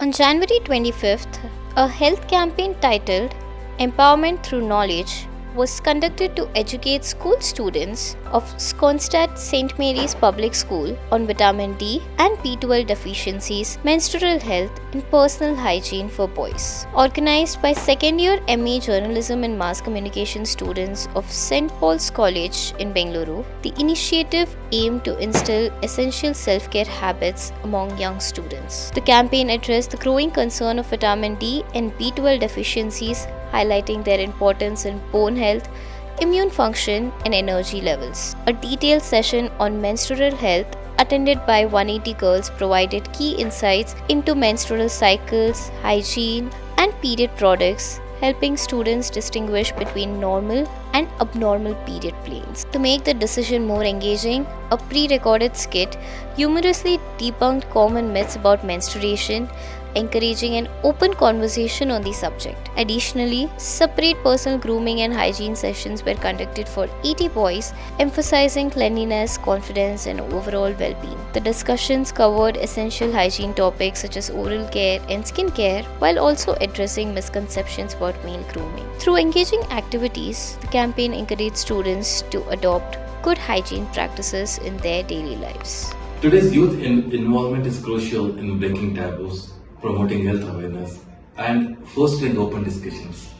On January 25th, a health campaign titled Empowerment Through Knowledge was conducted to educate school students of Skånstadt St. Mary's Public School on vitamin D and B12 deficiencies, menstrual health, and personal hygiene for boys. Organized by second year MA Journalism and Mass Communication students of St. Paul's College in Bengaluru, the initiative aimed to instill essential self-care habits among young students. The campaign addressed the growing concern of vitamin D and B12 deficiencies, highlighting their importance in bone health, immune function, and energy levels. A detailed session on menstrual health attended by 180 girls provided key insights into menstrual cycles, hygiene, and period products, helping students distinguish between normal and abnormal period pains. To make the decision more engaging, a pre-recorded skit humorously debunked common myths about menstruation, encouraging an open conversation on the subject. Additionally, separate personal grooming and hygiene sessions were conducted for 80 boys, emphasizing cleanliness, confidence, and overall well-being. The discussions covered essential hygiene topics such as oral care and skin care, while also addressing misconceptions about male grooming. Through engaging activities, the campaign encouraged students to adopt good hygiene practices in their daily lives. Today's youth involvement is crucial in breaking taboos, promoting health awareness, and fostering open discussions.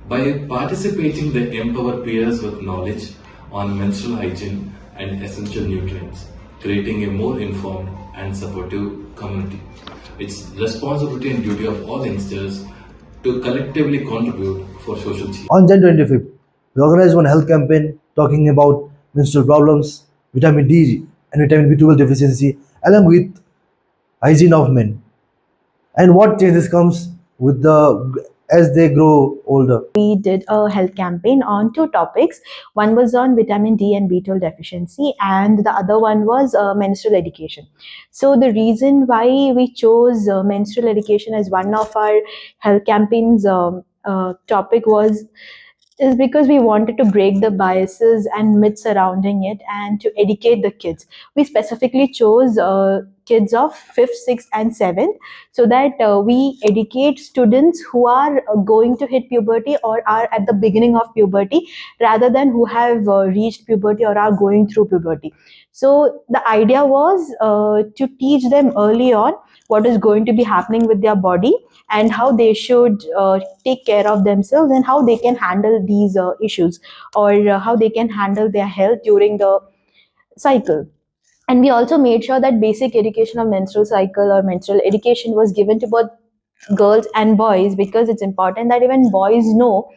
By participating, they empower peers with knowledge on menstrual hygiene and essential nutrients, creating a more informed and supportive community. It's the responsibility and duty of all youngsters to collectively contribute for social change. On Jan 25th, we organized one health campaign talking about menstrual problems, vitamin D and vitamin B12 deficiency, along with hygiene of men, and what changes comes with the as they grow older. We did a health campaign on two topics. One was on vitamin D and B12 deficiency, and the other one was menstrual education. So the reason why we chose menstrual education as one of our health campaigns topic is because we wanted to break the biases and myths surrounding it and to educate the kids. We specifically chose kids of 5th, 6th, and 7th so that we educate students who are going to hit puberty or are at the beginning of puberty rather than who have reached puberty or are going through puberty. So the idea was to teach them early on what is going to be happening with their body and how they should take care of themselves and how they can handle these issues or how they can handle their health during the cycle. And we also made sure that basic education of menstrual cycle or menstrual education was given to both girls and boys, because it's important that even boys know,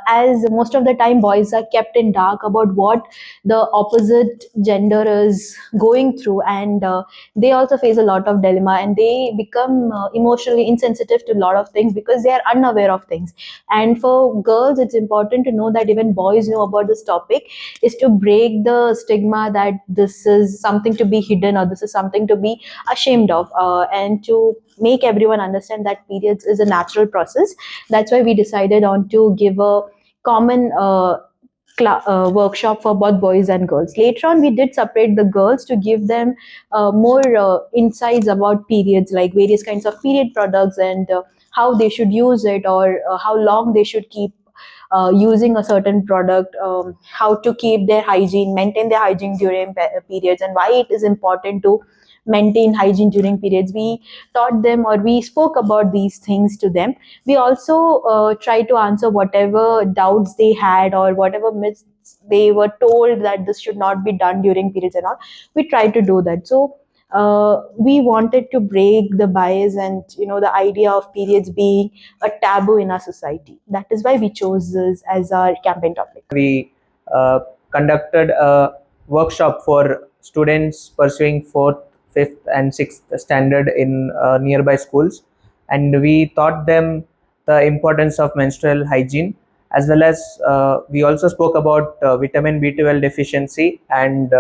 as most of the time boys are kept in dark about what the opposite gender is going through, and they also face a lot of dilemma and they become emotionally insensitive to a lot of things because they are unaware of things. And for girls, it's important to know that even boys know about this topic, is to break the stigma that this is something to be hidden or this is something to be ashamed of, and to make everyone understand that periods is a natural process. That's why we decided on to give a common workshop for both boys and girls. Later on, we did separate the girls to give them more insights about periods, like various kinds of period products and how they should use it, or how long they should keep using a certain product, how to keep their hygiene, maintain their hygiene during periods, and why it is important to maintain hygiene during periods. We taught them, or we spoke about these things to them. We also tried to answer whatever doubts they had or whatever myths they were told that this should not be done during periods and all. We tried to do that. So we wanted to break the bias and the idea of periods being a taboo in our society. That is why we chose this as our campaign topic. We conducted a workshop for students pursuing 4th, 5th, and 6th standard in nearby schools, and we taught them the importance of menstrual hygiene, as well as we also spoke about vitamin B12 deficiency and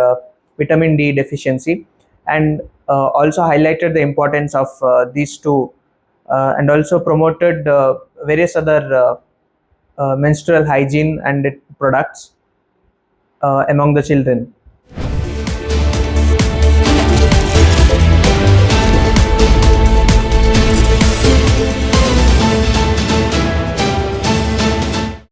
vitamin D deficiency, and also highlighted the importance of these two, and also promoted various other menstrual hygiene and products among the children.